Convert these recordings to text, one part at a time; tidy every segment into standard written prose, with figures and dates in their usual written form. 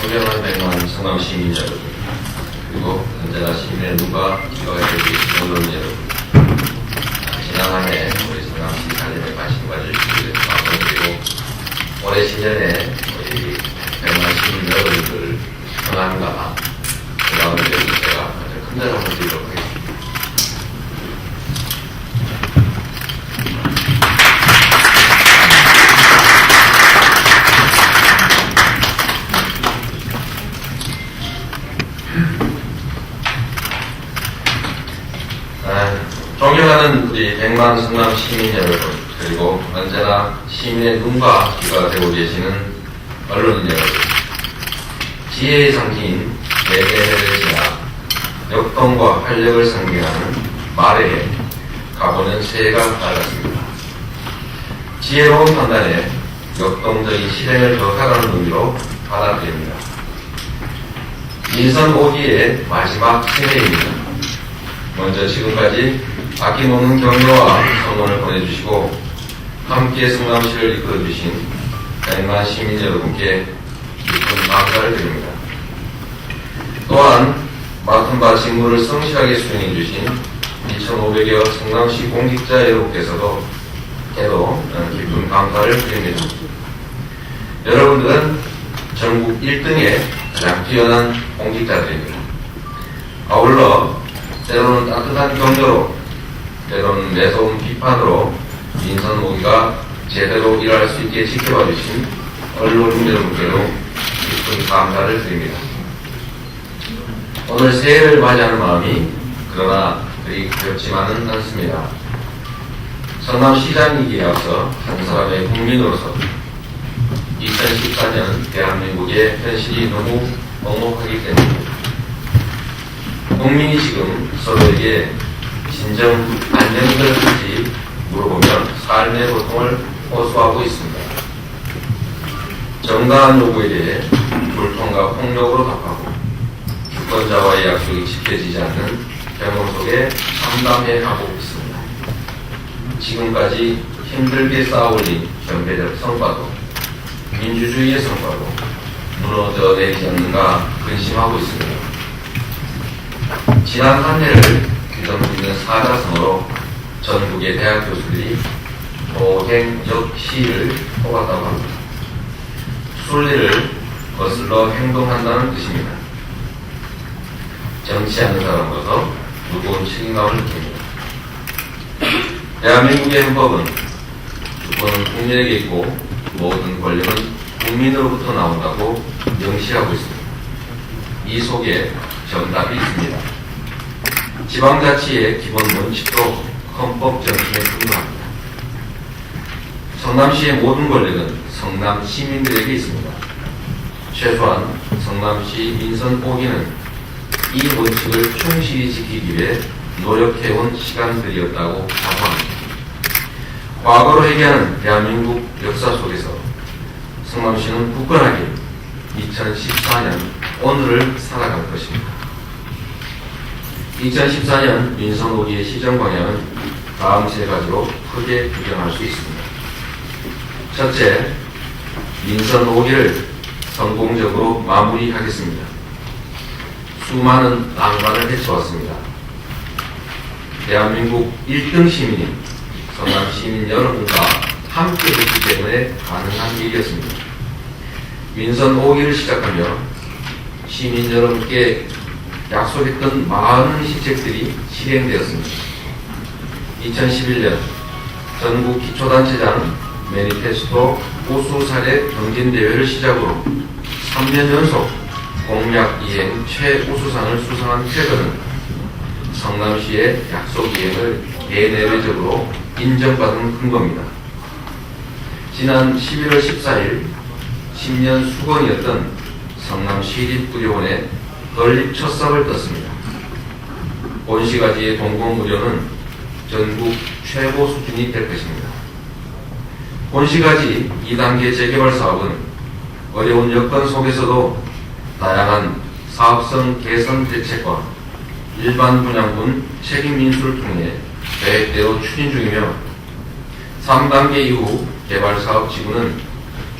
존경하는 백만 성남 시민 여러분, 그리고 언제나 시민의 눈과 귀가 되기 언론 여러분, 지난 한 해 우리 성남시 살림에 관심 가져주시기를 감사드리고, 올해 신년에 우리 백만 시민 여러분들 평안과 건강을 위해서 제가 아주 큰 자랑을 드리도록 하겠습니다. 존경하는 우리 백만 성남 시민 여러분, 그리고 언제나 시민의 눈과 귀가 되고 계시는 언론인 여러분, 지혜의 상징인 대대를 지나 역동과 활력을 상징하는 말에 가보는 새해가 밝았습니다. 지혜로운 판단에 역동적인 실행을 더하라는 의미로 받아들입니다. 민선 5기의 마지막 새해입니다. 먼저 지금까지 아낌없는 격려와 성원을 보내주시고 함께 성남시를 이끌어주신 백만 시민 여러분께 깊은 감사를 드립니다. 또한 맡은 바 직무를 성실하게 수행해주신 2,500여 성남시 공직자 여러분께서도 깊은 감사를 드립니다. 여러분들은 전국 1등의 가장 뛰어난 공직자들입니다. 아울러 때로는 따뜻한 격려로, 때로는 매서운 비판으로 민선 5기가 제대로 일할 수 있게 지켜봐 주신 언론인 여러분께도 깊은 감사를 드립니다. 오늘 새해를 맞이하는 마음이 그러나 그리 가볍지만은 않습니다. 성남시장이기에 앞서 한 사람의 국민으로서 2014년 대한민국의 현실이 너무 먹먹하기 때문입니다. 국민이 지금 서로에게 진정 안녕들 하지 물어보면 삶의 고통을 호소하고 있습니다. 정당한 요구에 대해 불통과 폭력으로 답하고 주권자와의 약속이 지켜지지 않는 경험 속에 참담해하고 있습니다. 지금까지 힘들게 쌓아올린 경제적 성과도 민주주의의 성과도 무너져내지 않는가 근심하고 있습니다. 지난 한 해를 규정짓고 있는 사자성어로 전국의 대학 교수들이 도행적 시를 뽑았다고 합니다. 순리를 거슬러 행동한다는 뜻입니다. 정치하는 사람으로서 무거운 책임감을 느낍니다. 대한민국의 헌법은 주권은 국민에게 있고 모든 권력은 국민으로부터 나온다고 명시하고 있습니다. 이 속에 정답이 있습니다. 지방자치의 기본 원칙도 헌법 정신에 근거합니다. 성남시의 모든 권력은 성남 시민들에게 있습니다. 최소한 성남시 민선 5기는 이 원칙을 충실히 지키기 위해 노력해온 시간들이었다고 자부합니다. 과거로 회귀하는 대한민국 역사 속에서 성남시는 굳건하게 2014년 오늘을 살아갈 것입니다. 2014년 민선 5기의 시정 방향은 다음 세 가지로 크게 규정할 수 있습니다. 첫째, 민선 5기를 성공적으로 마무리하겠습니다. 수많은 난관을 헤쳐왔습니다. 대한민국 1등 시민인 성남 시민 여러분과 함께 했기 때문에 가능한 일이었습니다. 민선 5기를 시작하며 시민 여러분께 약속했던 많은 시책들이 실행되었습니다. 2011년 전국 기초단체장 매니페스토 우수 사례 경진대회를 시작으로 3년 연속 공약 이행 최우수상을 수상한 쾌거는 성남시의 약속 이행을 대내외적으로 인정받은 근거입니다. 지난 11월 14일 10년 수건이었던 성남시립의료원에 건립 첫 삽을 떴습니다. 본시가지의 공공의료는 전국 최고 수준이 될 것입니다. 본시가지 2단계 재개발 사업은 어려운 여건 속에서도 다양한 사업성 개선 대책과 일반 분양분 책임 인수를 통해 계획대로 추진 중이며 3단계 이후 개발 사업 지구는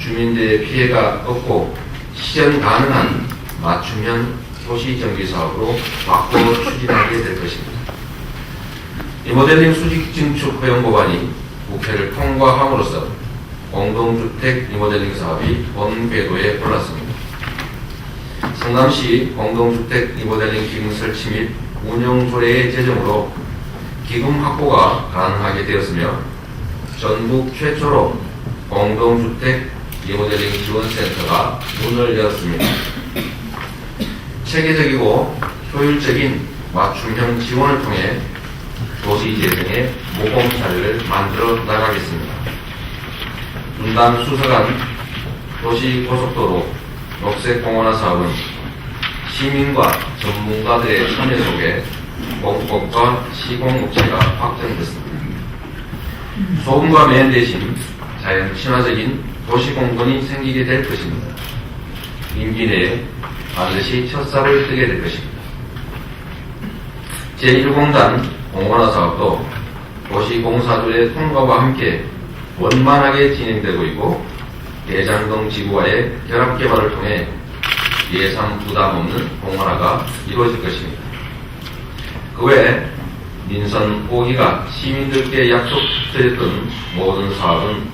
주민들의 피해가 없고 실현 가능한 맞춤형 도시정비 사업으로 바꿔 추진하게 될 것입니다. 리모델링 수직 증축 허용 법안이 국회를 통과함으로써 공동주택 리모델링 사업이 본 궤도에 올랐습니다. 성남시 공동주택 리모델링 기금 설치 및 운영 조례의 제정으로 기금 확보가 가능하게 되었으며 전국 최초로 공동주택 리모델링 지원센터가 문을 열었습니다. 체계적이고 효율적인 맞춤형 지원을 통해 도시재생의 모범 사례를 만들어 나가겠습니다. 분당 수서간 도시고속도로 녹색공원화 사업은 시민과 전문가들의 참여 속에 공법과 시공업체가 확정됐습니다. 소음과 매연 대신 자연 친화적인 도시공간이 생기게 될 것입니다. 임기 내에 반드시 첫삽을 뜨게 될 것입니다. 제1공단 공원화 사업도 도시공사들의 통과와 함께 원만하게 진행되고 있고 대장동 지구와의 결합개발을 통해 예산 부담 없는 공원화가 이루어질 것입니다. 그 외 민선 5기가 시민들께 약속드렸던 모든 사업은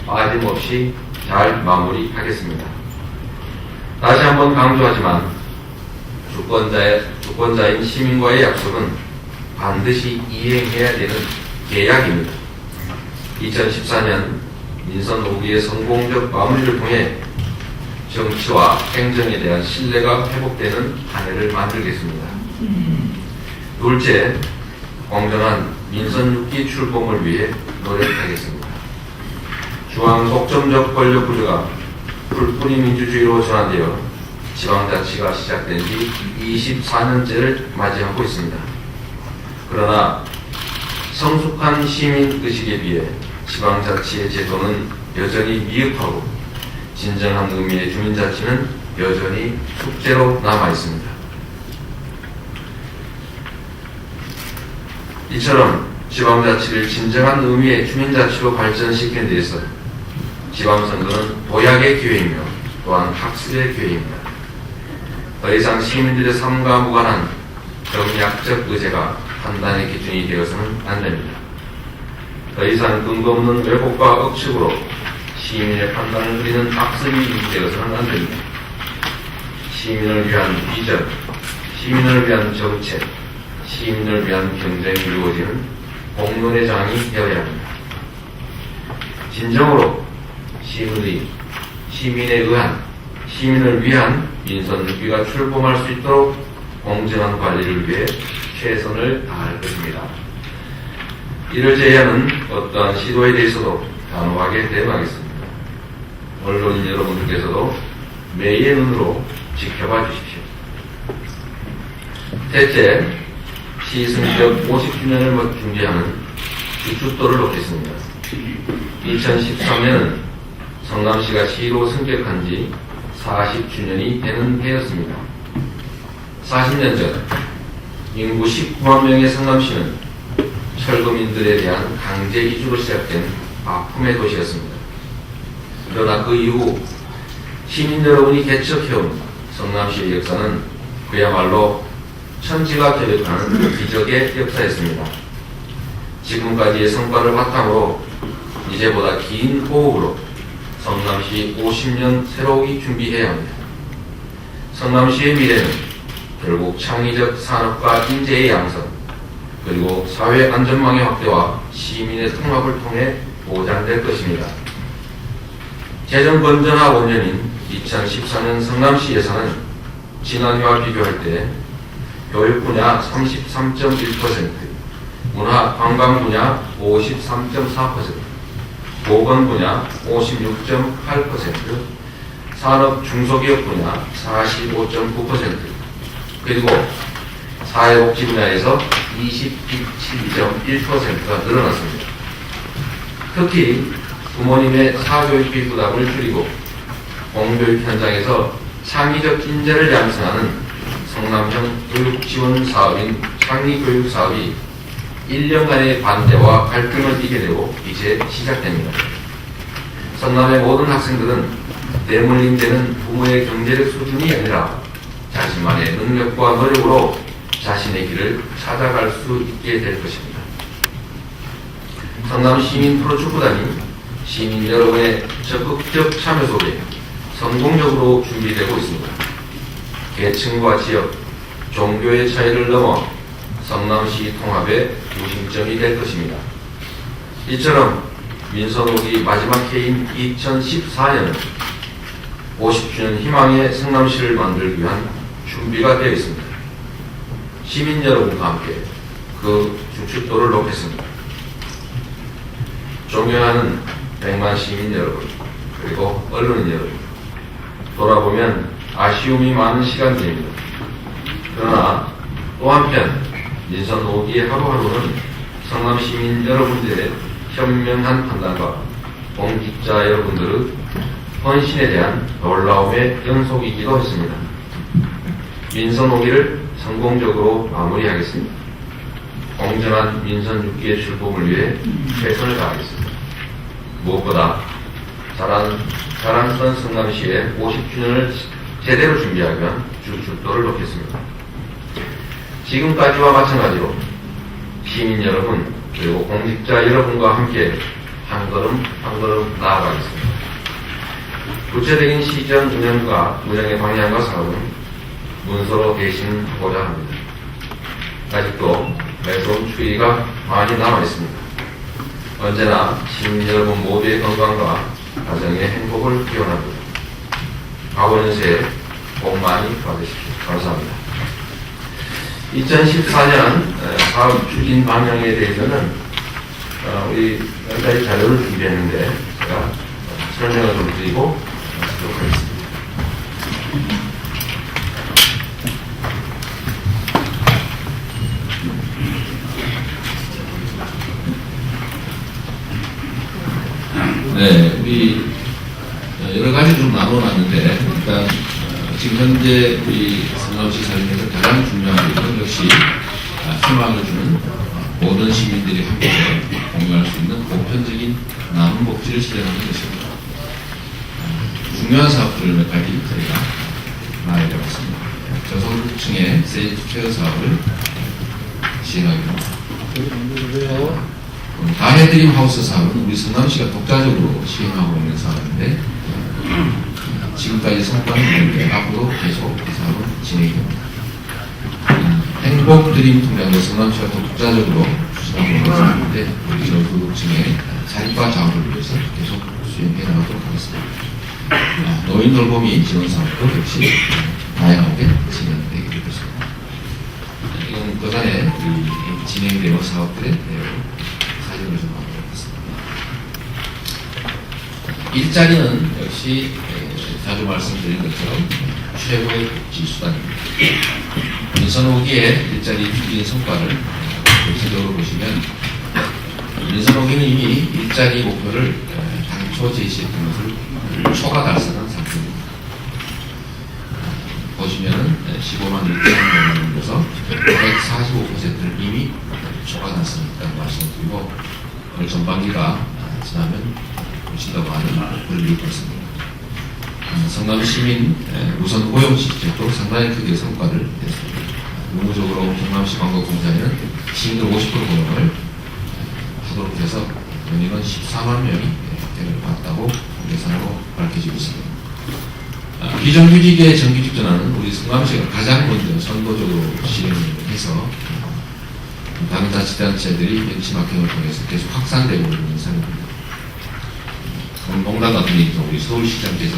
빠짐없이 잘 마무리하겠습니다. 다시 한번 강조하지만 주권자인 시민과의 약속은 반드시 이행해야 되는 계약입니다. 2014년 민선 5기의 성공적 마무리를 통해 정치와 행정에 대한 신뢰가 회복되는 한 해를 만들겠습니다. 둘째, 공정한 민선 6기 출범을 위해 노력하겠습니다. 중앙 독점적 권력 구조가 풀뿌리 민주주의로 전환되어 지방자치가 시작된 지 24년째를 맞이하고 있습니다. 그러나 성숙한 시민의식에 비해 지방자치의 제도는 여전히 미흡하고 진정한 의미의 주민자치는 여전히 숙제로 남아있습니다. 이처럼 지방자치를 진정한 의미의 주민자치로 발전시키는 데 있어 지방선거는 도약의 기회이며 또한 학습의 기회입니다. 더 이상 시민들의 삶과 무관한 정략적 의제가 판단의 기준이 되어서는 안 됩니다. 더 이상 근거 없는 왜곡과 억측으로 시민의 판단을 흐리는 학습이 유지되어서는 안 됩니다. 시민을 위한 비전, 시민을 위한 정책, 시민을 위한 경쟁이 이루어지는 공론의 장이 되어야 합니다. 진정으로 시민에 의한, 시민을 위한 민선 6기가 출범할 수 있도록 공정한 관리를 위해 최선을 다할 것입니다. 이를 제외하는 어떠한 시도에 대해서도 단호하게 대응하겠습니다. 언론인 여러분들께서도 매의 눈으로 지켜봐 주십시오. 셋째, 시승적 50주년을 준비하는 주춧돌을 놓겠습니다. 2013년은 성남시가 시로 승격한 지 40주년이 되는 해였습니다. 40년 전 인구 19만 명의 성남시는 철거민들에 대한 강제 이주로 시작된 아픔의 도시였습니다. 그러나 그 이후 시민 여러분이 개척해온 성남시의 역사는 그야말로 천지가 결격하는 기적의 역사였습니다. 지금까지의 성과를 바탕으로 이제보다 긴 호흡으로 성남시 50년 새로우기 준비해야 합니다. 성남시의 미래는 결국 창의적 산업과 인재의 양성, 그리고 사회 안전망의 확대와 시민의 통합을 통해 보장될 것입니다. 재정 건전화 5년인 2014년 성남시 예산은 지난해와 비교할 때 교육 분야 33.1%, 문화 관광 분야 53.4%, 보건 분야 56.8%, 산업 중소기업 분야 45.9%, 그리고 사회복지 분야에서 27.1%가 늘어났습니다. 특히 부모님의 사교육비 부담을 줄이고 공교육 현장에서 창의적 인재를 양성하는 성남형 교육지원 사업인 창의교육 사업이 1년간의 반대와 갈등을 이겨내고 이제 시작됩니다. 성남의 모든 학생들은 대물림되는 부모의 경제력 수준이 아니라 자신만의 능력과 노력으로 자신의 길을 찾아갈 수 있게 될 것입니다. 성남 시민 프로축구단이 시민 여러분의 적극적 참여 속에 성공적으로 준비되고 있습니다. 계층과 지역, 종교의 차이를 넘어 성남시 통합의 중심점이 될 것입니다. 이처럼 민선옥이 마지막 해인 2014년 50주년 희망의 성남시를 만들기 위한 준비가 되어 있습니다. 시민 여러분과 함께 그 주축도를 놓겠습니다. 존경하는 100만 시민 여러분, 그리고 언론인 여러분, 돌아보면 아쉬움이 많은 시간들입니다. 그러나 또 한편 민선 5기의 하루하루는 성남 시민 여러분들의 현명한 판단과 공직자 여러분들의 헌신에 대한 놀라움의 연속이기도 했습니다. 민선 5기를 성공적으로 마무리하겠습니다. 공정한 민선 6기의 출범을 위해 최선을 다하겠습니다. 무엇보다 자랑스러운 성남시의 50주년을 제대로 준비하기 위한 주축도를 놓겠습니다. 지금까지와 마찬가지로 시민 여러분 그리고 공직자 여러분과 함께 한 걸음 한 걸음 나아가겠습니다. 구체적인 시정 운영의 방향과 사업은 문서로 대신하고자 합니다. 아직도 매서운 추위가 많이 남아있습니다. 언제나 시민 여러분 모두의 건강과 가정의 행복을 기원합니다. 과거는 새해 복 많이 받으십시오. 감사합니다. 2014년 사업 추진 방향에 대해서는 우리 몇 가지 자료를 준비했는데 제가 설명을 좀 드리고 하도록 하겠습니다. 네, 우리 여러 가지 좀 나눠놨는데 일단 지금 현재 우리 성남시 살림에서 가장 중요한 것은 역시 희망을 주는 모든 시민들이 함께 공유할 수 있는 보편적인 남은 복지를 실현하는 것입니다. 중요한 사업들을 몇 가지 저희가 나열해봤습니다. 저소득층의 세이프 케어 사업을 시행하기로 합니다. 다해드림 하우스 사업은 우리 성남시가 독자적으로 시행하고 있는 사업인데 지금까지 성과는 있는데 앞으로 계속 이 사업은 진행이 됩니다. 행복드림 통장도 성남시가 독자적으로 추진하고 있는 사업인데 우리 저소득층의 자립과 자원을 위해서 계속 수행해 나가도록 하겠습니다. 노인 돌보미 지원 사업도 역시 다양하게 진행되게 되겠습니다. 이건 그간에 진행되는 사업들의 내용 사진을 좀 만들어봤습니다. 일자리는 역시 자주 말씀드린 것처럼 최고의 복지 수단입니다. 민선 5기의 일자리 추진 성과를 구체적으로 보시면 민선 5기는 이미 일자리 목표를 당초 제시했던 것을 초과 달성한 상태입니다. 보시면은 15만 6천여 명에서 145%를 이미 초과 달성했다는 말씀드리고 오늘 전반기가 지나면 훨씬 더 많은 목표를 이룰 것입니다. 성남 시민 우선 고용 시스템도 상당히 크게 성과를 냈습니다. 의무적으로 성남시 관광공사에는 시민들 50% 고용을 하도록 해서 연인은 14만 명이 혜택을 받았다고 예산으로 밝혀지고 있습니다. 비정규직의 정규직 전환은 우리 성남시가 가장 먼저 선도적으로 시행을 해서 다른 자치단체들이 벤치마킹을 통해서 계속 확산되고 있는 상황입니다. 농담 같은 얘기죠. 우리 서울시장께서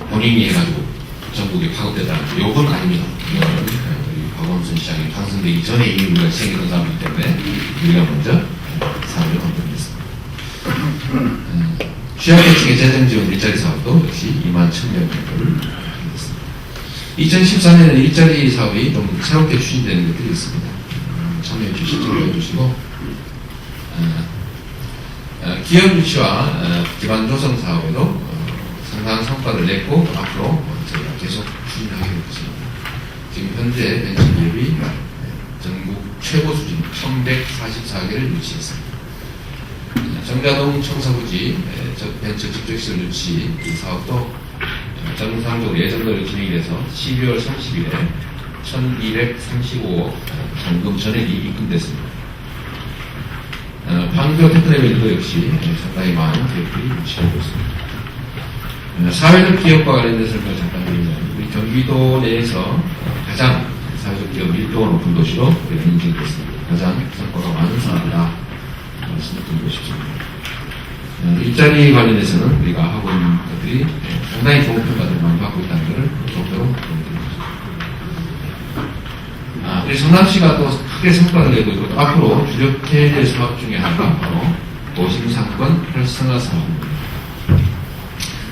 본인이 해가지고 전국에 파급되다는 요건 아닙니다. 이거는 우리 박원순 시장이 당선되기 전에 이미 우리가 시행했던 사람이기 때문에 우리가 먼저 사업을 만들었습니다. 취약계층의 재정지원 일자리 사업도 역시 2만 1,000명 정도를 했습니다. 2014년에는 일자리 사업이 좀 새롭게 추진되는 것들이 있습니다. 참여해 주시고 기업 유치와 기반 조성 사업에도 상당한 성과를 냈고 앞으로 저희가 계속 추진하게 될 것입니다. 지금 현재 벤처기업이 전국 최고 수준 1,144개를 유치했습니다. 정자동 청사부지 벤처 직접시설 유치 이 사업도 정상적으로 예정대로 진행이 돼서 12월 30일에 1235억 정금 전액이 입금됐습니다. 판교 테크레벨도 역시 상당히 많은 기업들이 유치하고 있습니다. 사회적 기업과 관련된 설명을 잠깐 드리면 우리 경기도 내에서 가장 사회적 기업 밀도가 높은 도시로 인증됐습니다. 가장 성과가 많은 사업이다 말씀드리고 싶습니다. 일자리 관련해서는 우리가 하고 있는 것들이 상당히 좋은 평가들을 많이 받고 있다는 것을 적극적으로 보여드립니다. 우리 성남시가 또 크게 성과를 내고 있고 또 앞으로 주력해낼 사업 중에 하나가 바로 도심상권 활성화 사업입니다.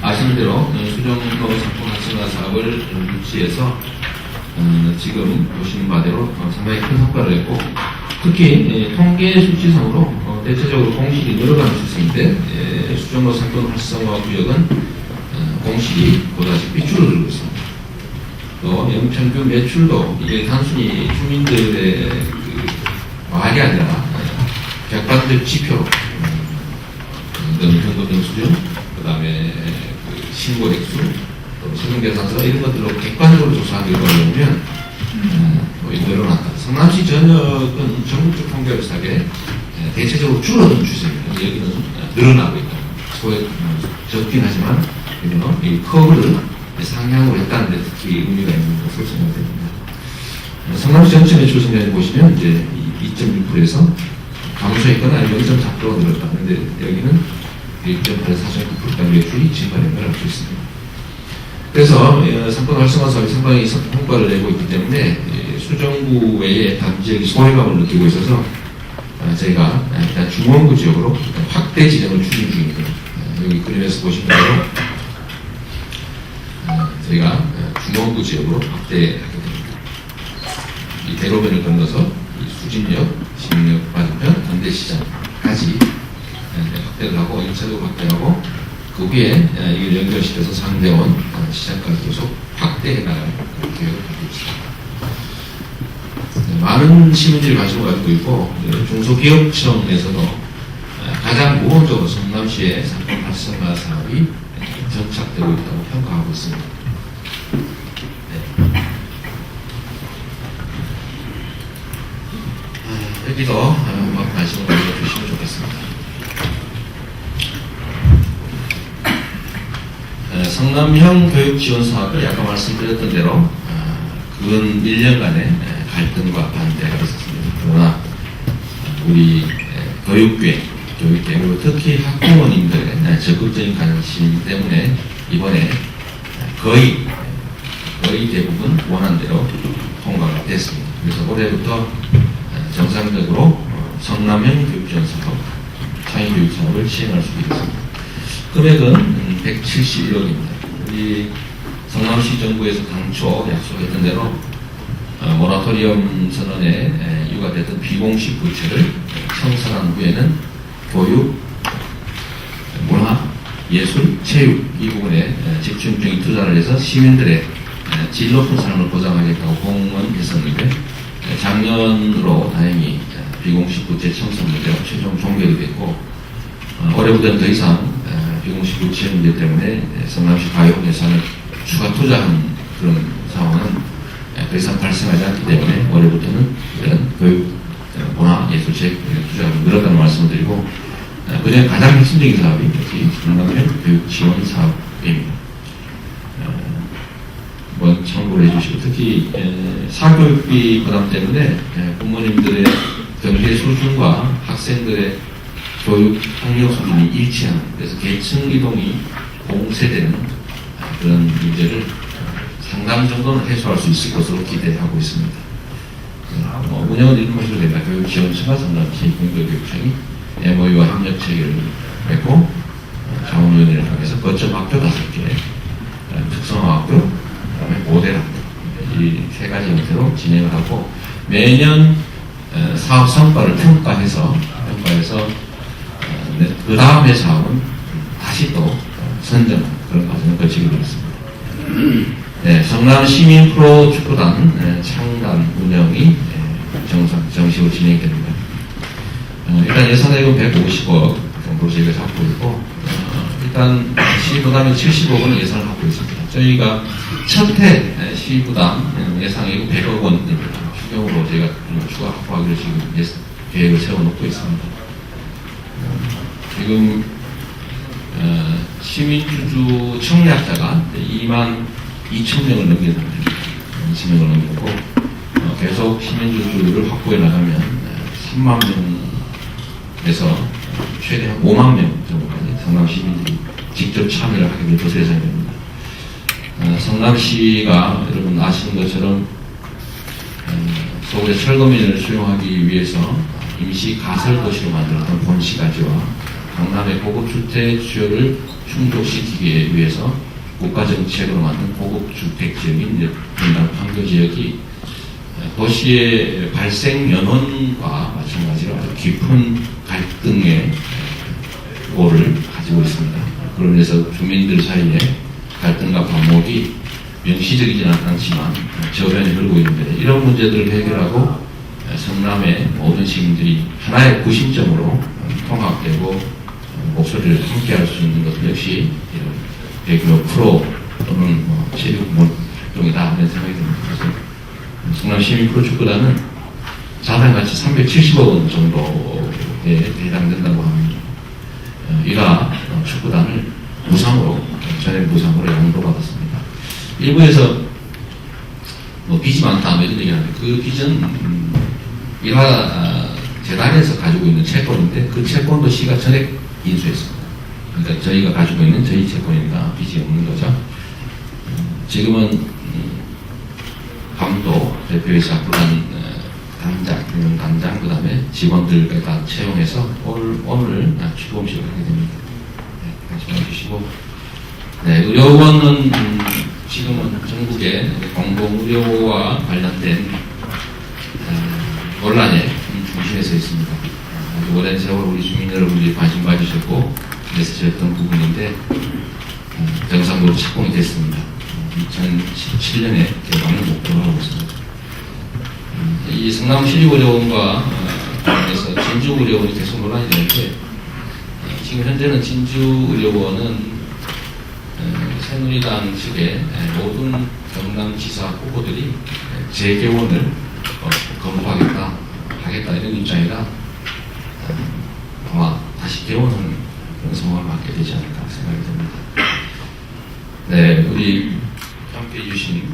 아시는 대로 수정로 상권 활성화 사업을 유치해서 지금 보시는 바대로 상당히 큰 성과를 냈고 특히 통계 수치상으로 대체적으로 공실이 늘어가는 추세인데 수정로 상권 활성화 구역은 공실이 보다시피 줄어들고 있습니다. 또 연평균 매출도 이게 단순히 주민들의 말이 아니라 객관적 지표로 연평균 수준, 그 다음에 신고 액수, 또 세금 계산서 이런 것들로 객관적으로 조사한 결과를 보면 늘어났다. 성남시 전역은 전국적 통계와 비슷하게 대체적으로 줄어든 추세입니다. 여기는 늘어나고 있다. 소액 적긴 하지만 여기는 이 커브를 상향으로 했다는 데 특히 의미가 있는 것으로 생각됩니다. 성남시 전체 매출 성장을 보시면 이제 2.6%에서 감소했거나 아니면 0.4%가 늘었다. 근데 여기는 1.8에서 4.9%까지 매출이 증가된 걸 알 수 있습니다. 그래서 상권 활성화 사업이 상당히 성과를 내고 있기 때문에 수정구 외에 단지역이 소외감을 느끼고 있어서 저희가 일단 중원구 지역으로 확대 지정을 추진 중입니다. 여기 그림에서 보시면 대로 저희가 중원구 지역으로 확대하게 됩니다. 이 대로변을 건너서 이 수진역, 신림역 맞은편, 건대시장까지 확대를 하고 1차적으로 확대하고 그 후에 이걸 연결시켜서 상대원 시장까지 계속 확대해 나갈 계획을 가지고 있습니다. 많은 시민들이 관심을 가지고 있고 중소기업청에서도 가장 우선적으로 성남시의 상권 활성화 사업이 정착되고 있다고 평가하고 있습니다. 네. 여기도 관심을 가져주시면 좋겠습니다. 성남형 교육 지원 사업을 아까 말씀드렸던 대로 그건 1년간의 갈등과 반대가 있었습니다. 그러나 우리 교육계 그리고 특히 학부모님들의 적극적인 관심 때문에 이번에 거의 대부분 원안대로 통과가 됐습니다. 그래서 올해부터 정상적으로 성남형 교육 지원 사업, 창의 교육 사업을 시행할 수 있습니다. 금액은 171억입니다. 우리 성남시 정부에서 당초 약속했던 대로 모라토리엄 선언에 유가됐던 비공식 부채를 청산한 후에는 교육, 문화, 예술, 체육 이 부분에 집중적인 투자를 해서 시민들의 질 높은 삶을 보장하겠다고 공언했었는데 작년으로 다행히 비공식 부채 청산 문제가 최종 종결이 됐고 올해부터는 더 이상 비공식 부채 문제 때문에 성남시 가용 예산을 추가 투자한 그런 상황은 더 이상 발생하지 않기 때문에 올해부터는 이런 교육, 문화, 예술, 체육 투자가 늘었다는 말씀을 드리고 그중에 가장 핵심적인 사업이 성남형 교육 지원 사업입니다. 한번 참고를 해주시고 특히 사교육비 부담 때문에 부모님들의 경제 수준과 학생들의 교육 학력 수준이 일치하는 그래서 계층 이동이 봉쇄되는 그런 문제를 상당 정도는 해소할 수 있을 것으로 기대하고 있습니다. 운영은 이런 것으로 됩니다. 교육지원처가 성남시 공교육청이 MOU와 협력 체계를 맺고 자원위원회를 통해서 거점 학교 5개, 특성화학교, 그다음에 모델 학교 이 3가지 형태로 진행을 하고 매년 사업 성과를 평가해서 그 다음에 사업은 다시 또 선정하는 그런 과정을 거치게 되었습니다. 네, 성남 시민 프로 축구단 창단 운영이 정식으로 진행이 됩니다. 일단 예산액은 150억 정도 저희가 잡고 있고 일단 시부담은 70억은 예산을 갖고 있습니다. 저희가 첫해 시부담 예상액 100억 원입니다. 추경으로 저희가 추가 확보하기로 지금 계획을 세워놓고 있습니다. 지금 시민주주 청약자가 2만 2천 명을 넘겼습니다. 20명을 넘겼고 계속 시민주주를 확보해 나가면 3만 명에서 최대 한 5만 명 정도까지 성남 시민들이 직접 참여를 하게 될 것으로 예상됩니다. 성남시가 여러분 아시는 것처럼 서울의 철거민을 수용하기 위해서 임시 가설도시로 만들었던 본시가지와 강남의 고급주택 수요를 충족시키기 위해서 국가정책으로 만든 고급주택 지역인 분당 판교 지역이 도시의 발생 연원과 마찬가지로 아주 깊은 갈등의 고를 가지고 있습니다. 그로 인해서 주민들 사이에 갈등과 반목이 명시적이지는 않지만 저변에 흐르고 있는데 이런 문제들을 해결하고 성남의 모든 시민들이 하나의 구심점으로 통합되고 목소리를 함께할 수 있는 것 역시 대규모 프로 또는 체육 활동이다 하는 생각이 듭니다. 그래서 성남 시민 프로축구단은 자산가치 370억 원 정도에 해당된다고 합니다. 이가 축구단을 무상으로 전액 무상으로 양도받았습니다. 일부에서 빚이 많다 이런 얘기하는데 그 빚은 일화 재단에서 가지고 있는 채권인데 그 채권도 시가 전액 인수했습니다. 그러니까 저희가 가지고 있는 저희 채권이니까 빚이 없는 거죠. 지금은 감독, 대표이사, 부단 단장, 그 다음에 직원들까지 다 채용해서 오늘 출범식을 하게 됩니다. 네, 말씀해 주시고. 네, 의료원은 지금은 전국의 공공의료와 관련된 논란의 중심에 서 있습니다. 아주 오랜 세월 우리 주민 여러분들이 관심 가지셨고 애쓰셨던 부분인데 정상적으로 착공이 됐습니다. 2017년에 개방을 목표로 하고 있습니다. 이 성남시립의료원과 관련해서 진주의료원이 계속 논란이 되는데 지금 현재는 진주의료원은 새누리당 측의 모든 경남지사 후보들이 재개원을 검토하겠다 이런 입장이라 아마 다시 개원하는 그런 상황을 맞게 되지 않을까 생각이 듭니다. 네, 우리 함께 해주신